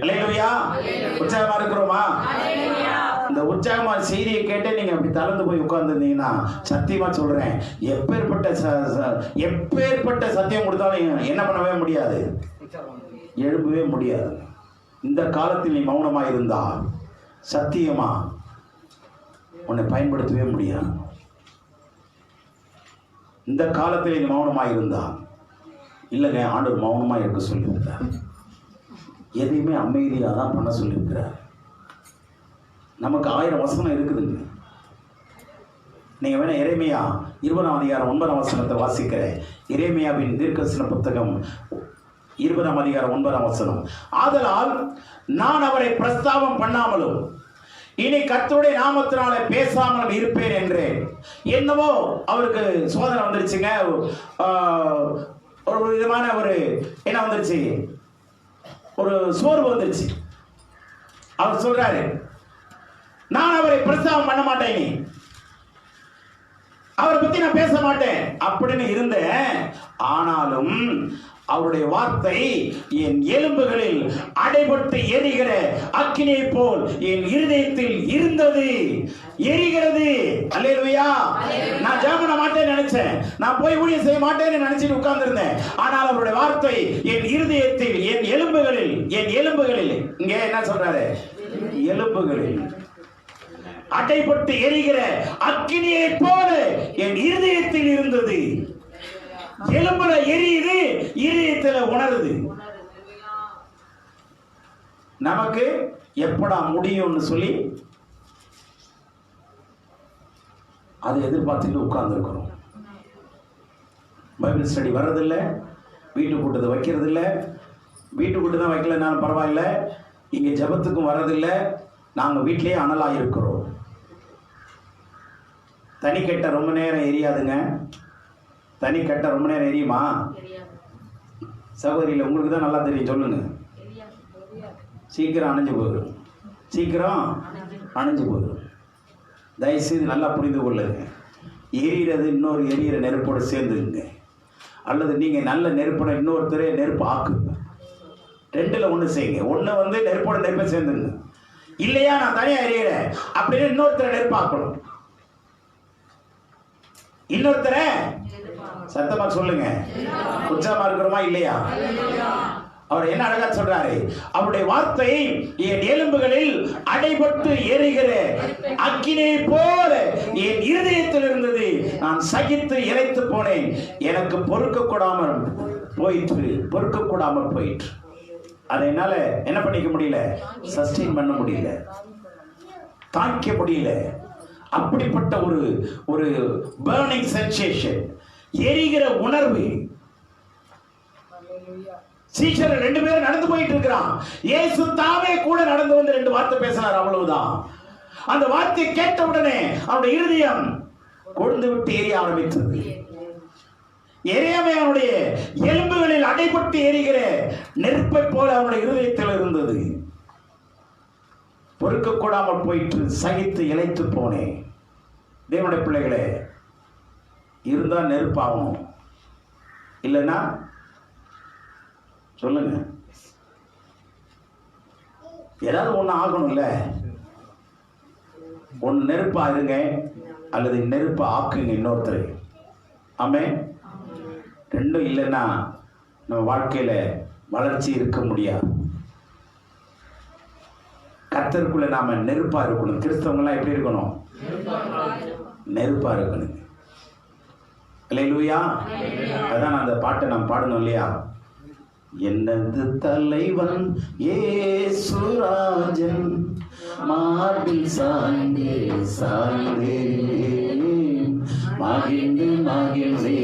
Speaker 1: அல்லேலூயா. உற்சாகமா இருக்கிறோமா? இந்த உற்சாகமான செய்தியை கேட்டு நீங்க அப்படி தளர்ந்து போய் உட்கார்ந்துருந்தீங்கன்னா, சத்தியமா சொல்றேன், எப்பேற்பட்ட சத்தியம் கொடுத்தாலும் என்ன பண்ணவே முடியாது, எழுப்பவே முடியாது. இந்த காலத்தில் நீ மௌனமா இருந்தா சத்தியமா உன்னை பயன்படுத்தவே முடியாது. இந்த காலத்தில் நீ மௌனமா இருந்தா இல்லைங்க, ஆண்டவர் மௌனமா இருக்க சொல்லியிருந்தார். எதையுமே அமைதியாக தான் பண்ண சொல்லியிருக்கிறார். நமக்கு 1000 வசனம் இருக்குதுங்க. நீங்க வேணா எரேமியா 20ஆம் அதிகாரம் 9ஆம் வசனத்தை வாசிக்கிறேன். எரேமியாவின் தீர்க்கதரிசன புத்தகம் 20ஆம் அதிகாரம் 9ஆம் வசனம். ஆதலால் நான் அவரை பிரஸ்தாபம் பண்ணாமலும் இனி கர்த்தருடைய நாமத்தினாலே பேசாமலும் இருப்பேன் என்றேன். என்னவோ அவருக்கு சோதனை வந்துருச்சுங்க. ஒரு விதமான ஒரு என்ன வந்துருச்சு, ஒரு சோர்வு வந்துருச்சு. அவர் சொல்றாரு, நான் அவரை பிரஸ்தாபம் பண்ண மாட்டேன், நீ அவரை பத்தி நான் பேச மாட்டேன் அப்படின்னு இருந்தேன். ஆனாலும் அவருடைய வார்த்தை என் எலும்புகளில் அடைபட்டு எரிகிற அக்கினியை போல் என் இருதயத்தில் இருந்தது, எரிகிறது. அல்லேலூயா. நான் ஜெபம் பண்ண மாட்டேன்னு நினைச்சேன், நான் போய் ஊழியம் செய்ய மாட்டேன்னு நினைச்சிட்டு உட்கார்ந்து இருந்தேன். ஆனால் அவருடைய வார்த்தை என் இருதயத்தில், என் எலும்புகளில் இங்க என்ன சொல்றாரு, எலும்புகளில் அடைபட்டு எரிகிற அக்கினியை போல என் இருதயத்தில் இருந்தது. எலும்புல எரியுது, இருதயத்துல உணருது. நமக்கு எப்படா முடியும்னு சொல்லி அதை எதிர்பார்த்துட்டு உட்கார்ந்து இருக்கிறோம். பைபிள் ஸ்டடி வர்றதில்லை, வீட்டு கூட்டத்தை வைக்கிறது இல்லை. வீட்டு கூட்டம் தான் வைக்கலனாலும் பரவாயில்ல, இங்க ஜபத்துக்கும் வர்றதில்லை. நாங்க வீட்டிலேயே அனலாக இருக்கிறோம். தனிக்கட்டை ரொம்ப நேரம் எரியாதுங்க. தனிக்கட்டை ரொம்ப நேரம் எரியுமா சகோதரியில்? உங்களுக்கு தான் நல்லா தெரியும், சொல்லுங்க. சீக்கிரம் அணைஞ்சு போயிடும், சீக்கிரம் அணைஞ்சு போயிடும். தயவுசெய்து நல்லா புரிந்து கொள்ளுங்க. எரிகிறது இன்னொரு எரியிற நெருப்போடு சேர்ந்துருங்க, அல்லது நீங்கள் நல்ல நெருப்போட இன்னொருத்தரே நெருப்பு ஆக்குங்க. ரெண்டில் ஒன்று செய்யுங்க. ஒன்று வந்து நெருப்போட நெருப்பை சேர்ந்துருங்க. இல்லையா நான் தனியாக எரியிறேன் அப்படின்னு இன்னொருத்தரை நெருப்பாக்கணும். இன்னொருத்தரை சத்தமா சொல்லுங்க, உற்சாகமா இருக்கிறோமா இல்லையா? அவர் என்ன அழகா சொல்றாரு, அவருடைய வார்த்தை என் எலும்புகளில் அடைபட்டு எரிகிற அக்கினியை போல என் இருதயத்தில் இருந்தது. நான் சகித்து இளைத்து போனேன், எனக்கு பொறுக்க கூடாமல் போயிற்று. அதை என்னால என்ன பண்ணிக்க முடியல, சஸ்டெயின் பண்ண முடியல, தாக்க முடியல. அப்படிப்பட்ட ஒரு பர்னிங் சென்சேஷன், எரிகிற உணர்வு. சீஷர்கள் 2 பேரும் நடந்து போயிட்டு இருக்கிறான். இயேசு தாமே கூட நடந்து வந்து 2 வார்த்தை பேசினார், அவ்வளவுதான். அந்த வார்த்தையை கேட்ட உடனே அவருடைய இருதயம் கொழுந்து விட்டு எரிய ஆரம்பித்தது. எரியாமையானுடைய எலும்புகளில் அடைபட்டு எரிகிற நெருப்பை போல அவனுடைய இருதயத்தில் இருந்தது. பொறுக்க கூடாமல் போயிட்டு சகித்து இளைத்து போனேன். தேவனுடைய பிள்ளைகளே, இருந்தா நெருப்பாகணும், இல்லைன்னா சொல்லுங்க, ஏதாவது ஒண்ணு ஆகணும்ல. ஒன்னு நெருப்பா இருங்க, அல்லது நெருப்பா ஆக்குங்க இன்னொருத்தர். ஆமே. ரெண்டும் இல்லைன்னா நம்ம வாழ்க்கையில வளர்ச்சி இருக்க முடியாது. கர்த்தருக்குள்ள நாம நெருப்பா இருக்கணும். கிறிஸ்தவங்களாம் எப்படி இருக்கணும்? நெருப்பா இருக்கணும். அல்லேலூயா. அதான் அந்த பாட்டை நாம் பாடணும் இல்லையா? எனது தலைவன் இயேசுராஜன் மார்பில் சாய்ந்தே சாய்ந்தே மகிழ்ந்து மகிழ்ந்தே.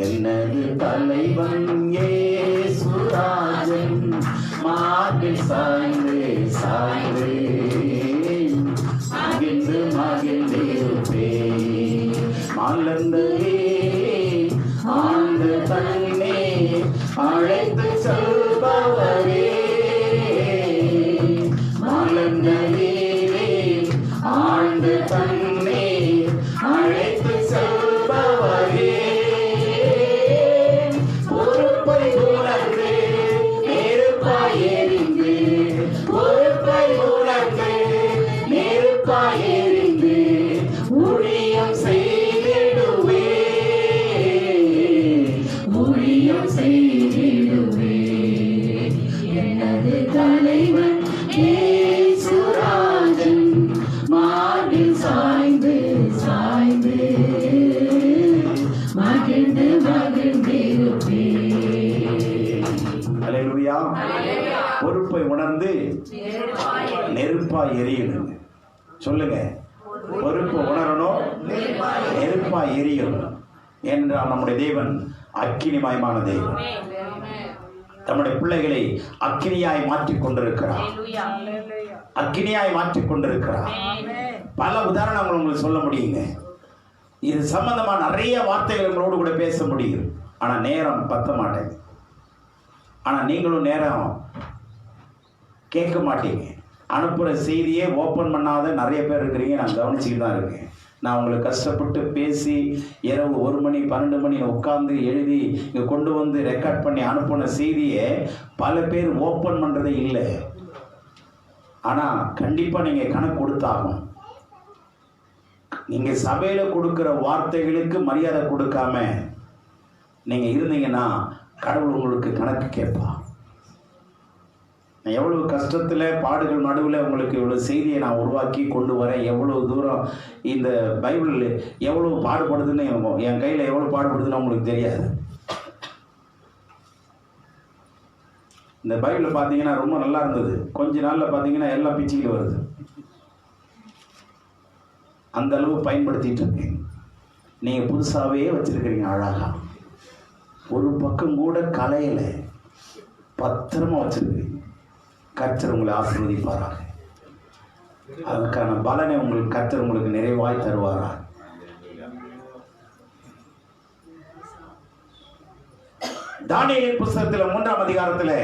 Speaker 1: எனது தலைவன் இயேசுராஜன் மார்பில் சாய்ந்தே சாய்ந்தே மகிழ்ந்து மகிழ்ந்தே. மலர்ந்தே ஆழ்ந்த தன்னை அழைத்து செல்பவரே, மலர்ந்தே ஆழ்ந்த தன்னை அழைத்து செல்பவரே. பொறுப்பை உணர்ந்து நெருப்பாய் எரிந்து, பொறுப்பை உணர்ந்து நெருப்பாய் எரிந்து ஊழியம் செய்திடுவே, ஊழியம் செய்திடுவே. எனது தலைவன் இயேசுராஜன் மார்பில் சாய்ந்து சாய்ந்து மகிழ்ந்து மகிழ்ந்திருப்பே. அல்லேலூயா. நெருப்பா எரியணும். சொல்லுங்க, பொறுப்பு உணரணும், நெருப்பா எரியணும். என்றால் நம்முடைய தேவன் அக்கினிமயமான தேவன். நம்முடைய பிள்ளைகளை அக்கினியாய் மாற்றிக் கொண்டிருக்கிறார், அக்கினியாய் மாற்றிக் கொண்டிருக்கிறார். பல உதாரணங்கள் உங்களுக்கு சொல்ல முடியுங்க. இது சம்பந்தமா நிறைய வார்த்தைகள் உங்களோடு கூட பேச முடியும். ஆனா நேரம் பத்த மாட்டேங்குது. ஆனா நீங்களும் நேரம் கேட்க மாட்டீங்க. அனுப்புகிற செய்தியே ஓப்பன் பண்ணாத நிறைய பேர் இருக்கிறீங்க. நான் கவனிச்சுக்கிட்டு தான் இருக்கேன். நான் உங்களுக்கு கஷ்டப்பட்டு பேசி இரவு 1 மணி 12 மணி உட்காந்து எழுதி இங்கே கொண்டு வந்து ரெக்கார்ட் பண்ணி அனுப்பின செய்தியை பல பேர் ஓப்பன் பண்ணுறதே இல்லை. ஆனால் கண்டிப்பாக நீங்கள் கணக்கு கொடுத்தாகும். நீங்கள் சபையில் கொடுக்குற வார்த்தைகளுக்கு மரியாதை கொடுக்காம நீங்கள் இருந்தீங்கன்னா கடவுள் உங்களுக்கு கணக்கு கேட்பா. எவ்வளவு கஷ்டத்தில் பாடுகள் நடுவில் உங்களுக்கு இவ்வளோ செய்தியை நான் உருவாக்கி கொண்டு வரேன். எவ்வளோ தூரம் இந்த பைபிள் எவ்வளோ பாடுபடுதுன்னு என் கையில் எவ்வளோ பாடுபடுதுன்னு உங்களுக்கு தெரியாது. இந்த பைபிள் பார்த்தீங்கன்னா ரொம்ப நல்லா இருந்தது. கொஞ்ச நாளில் பார்த்தீங்கன்னா எல்லாம் பிச்சுக்கிட்டு வருது. அந்த அளவு பயன்படுத்திட்டு இருக்கேன். நீங்கள் புதுசாகவே வச்சுருக்கிறீங்க. அழகாக ஒரு பக்கம் கூட கலையில் பத்திரமா வச்சுருக்கிறீங்க. கர்த்தர் உங்களை ஆசீர்வதிப்பாராக. அதுக்கான பலனை உங்களுக்கு கர்த்தர் உங்களுக்கு நிறைவாய் தருவாரா. தானியேலின் புஸ்தகத்தில் 3ஆம் அதிகாரத்தில்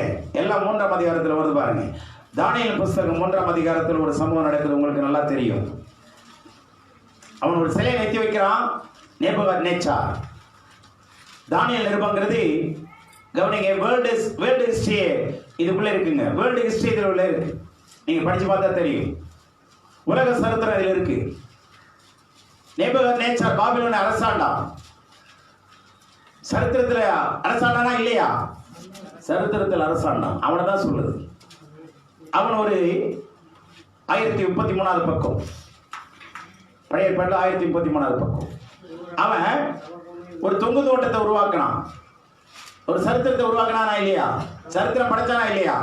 Speaker 1: எல்லாம் 3ஆம் அதிகாரத்தில் வருது பாருங்க. தானியேல் புஸ்தகம் 3ஆம் அதிகாரத்தில் ஒரு சம்பவம் நடக்குது. உங்களுக்கு நல்லா தெரியும். அவன் ஒரு சிலையை நிறுத்தி வைக்கிறான். நேபுகாத்நேச்சார். தானியேல் நிருபங்கிறது கவனிங்க, வேர்ல்டு ஹிஸ்டரி இதுக்குள்ள இருக்குங்க. வேர்ல்டு ஹிஸ்டரி இதில் உள்ள இருக்கு. நீங்க படிச்சு பார்த்தா தெரியும். உலக சரித்திரம் இதில் இருக்கு. நேபுகாத்நேச்சார் பாபிலோனை அரசாண்டா. சரித்திரத்தில் அரசாண்டானா இல்லையா? சரித்திரத்தில் அரசாண்டான். அவனை தான் சொல்லுது. அவன் ஒரு 1033 பக்கம், பழைய ஏற்பாட்டில் 1033 பக்கம். அவன் ஒரு தொங்கு தோட்டத்தை உருவாக்கினான். ஒரு சரித்திரத்தை உருவாக்கினானா இல்லையா? சரித்திரம் படைச்சானா இல்லையா?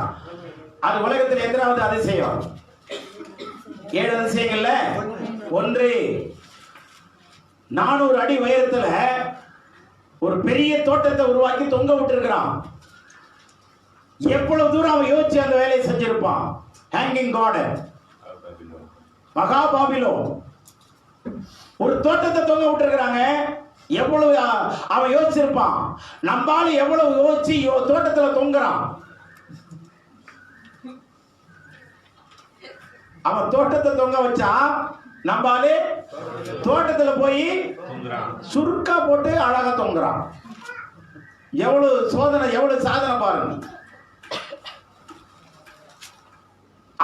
Speaker 1: அது உலகத்தில் எத்தனாவது அதிசயம்? 7 அதிசயங்கள்ல ஒன்று. 400 அடி உயரத்துல ஒரு பெரிய தோட்டத்தை உருவாக்கி தொங்க விட்டுருக்கிறான். எவ்வளவு தூரம் அவன் யோசிச்சு அந்த வேலையை செஞ்சிருப்பான். ஹேங்கிங் கார்டன், மகா பாபிலோன், ஒரு தோட்டத்தை தொங்க விட்டுருக்கிறாங்க. எவ்வளவு அவன் யோசிச்சிருப்பான். நம்மால எவ்வளவு யோசிச்சு தோட்டத்துல தொங்குறான். அவன் தோட்டத்தை தொங்க வச்சா நம்மாலே தோட்டத்துல போய் சுருக்கா போட்டு அழகா தொங்குறான். எவ்வளவு சோதனை, எவ்வளவு சாதனை பாருங்க.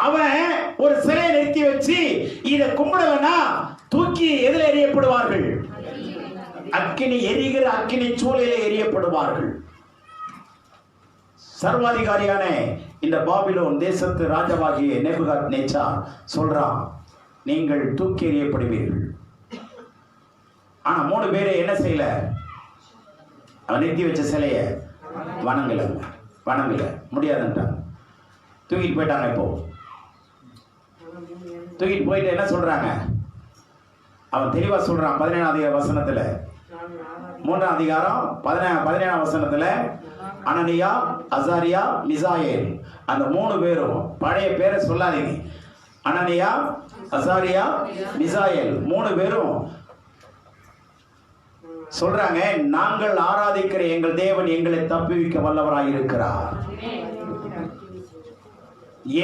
Speaker 1: அவன் ஒரு சிலையை நிறுத்தி வச்சு இதை கும்பிடலன்னா தூக்கி எதில் எறியப்படுவார்கள்? அக்கினி எரிகிற அக்கினி சூளையிலே எரியப்படுவார்கள். சர்வாதிகாரியான இந்த பாபிலோன் தேசத்து ராஜாவாகிய நேபுகாத்நேச்சார் சொல்றான், நீங்கள் தூக்கி எறியப்படுவீர்கள். ஆனா 3 பேரை என்ன செய்யல? அவன் நிறுத்தி வச்ச சிலைய வணங்கல முடியாதுன்றாங்க. தூக்கிட்டு போயிட்டாங்க. இப்போ தூக்கிட்டு போயிட்டு என்ன சொல்றாங்க? அவன் தெளிவா சொல்றான். 17ஆம் வசனத்துல, 3ஆம் அதிகாரம் 17ஆம் வசனத்துல, அனனியா, அசாரியா, மிசாயேல், அந்த 3 பேரும், பழைய பேரை சொல்லாதீங்க, அனனியா, அசாரியா, மிசாயேல் 3 பேரும் சொல்றாங்க, நாங்கள் ஆராதிக்கிற எங்கள் தேவன் எங்களை தப்புவிக்க வல்லவராய் இருக்கிறார்.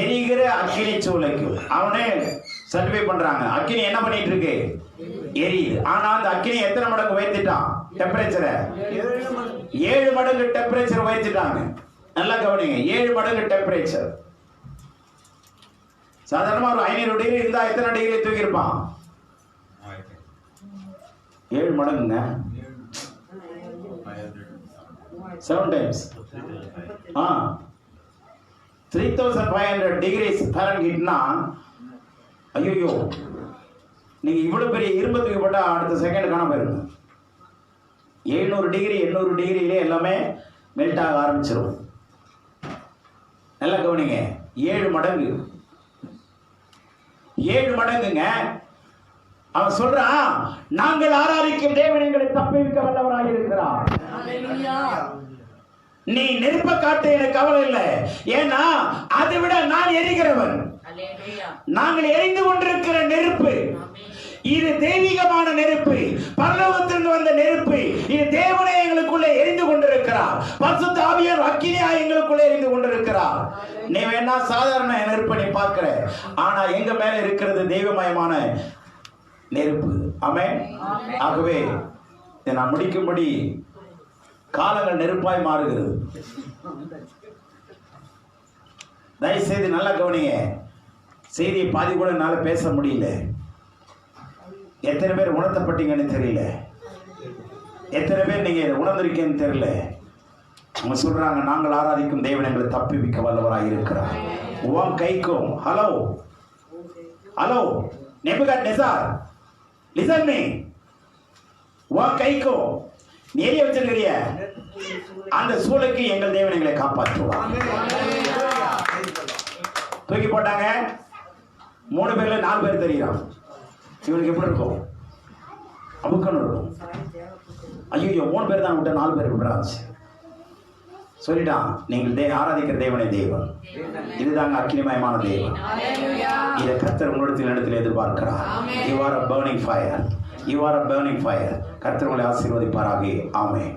Speaker 1: எரிகிற அக்கினி சூளைக்கு அவனே சர்வே பண்றாங்க. அக்கினி என்ன பண்ணிட்டு இருக்கு? எரியுது. ஆனா அந்த அக்கினி எத்தனை மடங்கு உயர்த்திட்டான்? டெம்பரேச்சரை 7 மடங்கு டெம்பரேச்சர் உயர்த்திட்டாங்க. நல்லா கவனிங்க, 7 மடங்கு டெம்பரேச்சர். சாதாரணமா ஒரு 500 டிகிரி இருந்தா எத்தனை டிகிரி தூக்கி இருப்பான்? 7 மடங்குங்க. 7 times 3500 டிகிரிஸ் ஃபாரன்ஹீட்னா, ஐயோ, நீங்க இவ்வளவு பெரிய இரும்பு தூக்கி போட்டா அடுத்த செகண்ட் காண போயிருங்க. 700 டிகிரி 800 டிகிரியிலே எல்லாமே மெல்ட் ஆக ஆரம்பிச்சிடும். நல்லா கவனிங்க. 7 மடங்கு. 7 மடங்குங்க. அவன் சொல்றான், நாங்கள் ஆராதிக்கும் தேவன் எங்களை தப்புவிக்க வல்லவராக இருக்கிறார். நீ நெருப்ப காட்ட எனக்கு கவலை இல்லை, ஏன்னா அதை விட நான் எரிகிறவன். நாங்கள் எரிந்து கொண்டிருக்கிற நெருப்பு இது தெய்வீகமான நெருப்பு, பரலோகத்திலிருந்து வந்த நெருப்பு. இது தேவனே எங்களுக்குள்ளே எரிந்து கொண்டிருக்கிறார். பரிசுத்த ஆவியானவர் அக்கினியாய் எங்களுக்குள்ளே எரிந்து கொண்டிருக்கிறார். நீ வேணா சாதாரண நெருப்பை நீ பார்க்கிற, ஆனா எங்க மேல இருக்கிறது தெய்வமயமான நெருப்பு. ஆமென். ஆகவே நான் முடிக்கும்படி காலங்கள் நெருப்பாய் மாறுகிறது. தயவுசெய்து நல்லா கவனிங்க. செய்தியை பாதி கூட என்னால பேச முடியல. எத்தனை பேர் உணர்த்தப்பட்டீங்கன்னு தெரியல, எத்தனை பேர் நீங்க உணர்ந்திருக்கேன்னு தெரியல. அவங்க சொல்றாங்க, நாங்கள் ஆராதிக்கும் தேவன் எங்களை தப்புவிக்க வல்லவராக இருக்கிறார். உன் கைக்கும் ஹலோ ஹலோ நேபுகாத்நேசார், லிசன் மீ. உன் கைக்கும் நீ எரிய வச்சிருக்கிறிய அந்த சூளைக்கு எங்கள் தேவன் எங்களை காப்பாற்றுவார். தூக்கி போட்டாங்க. 3 பேர்ல 4 பேர் தெரியும். இவனுக்கு எப்படி இருக்கும்? அமுக்கணும் இருக்கும். ஐயோ 3 பேர் தான் விட்ட, 4 பேர் விடுறாச்சு. சொல்லிட்டான், நீங்கள் ஆராதிக்கிற தேவனே தேவன். இதுதாங்க அக்கினிமயமான தேவன். இதை கர்த்தர் உங்களிடத்தில் எதிர்பார்க்கிறார். You are a burning fire. You are a burning fire. கர்த்தர் உங்களை ஆசீர்வதிப்பாராக. ஆமென்.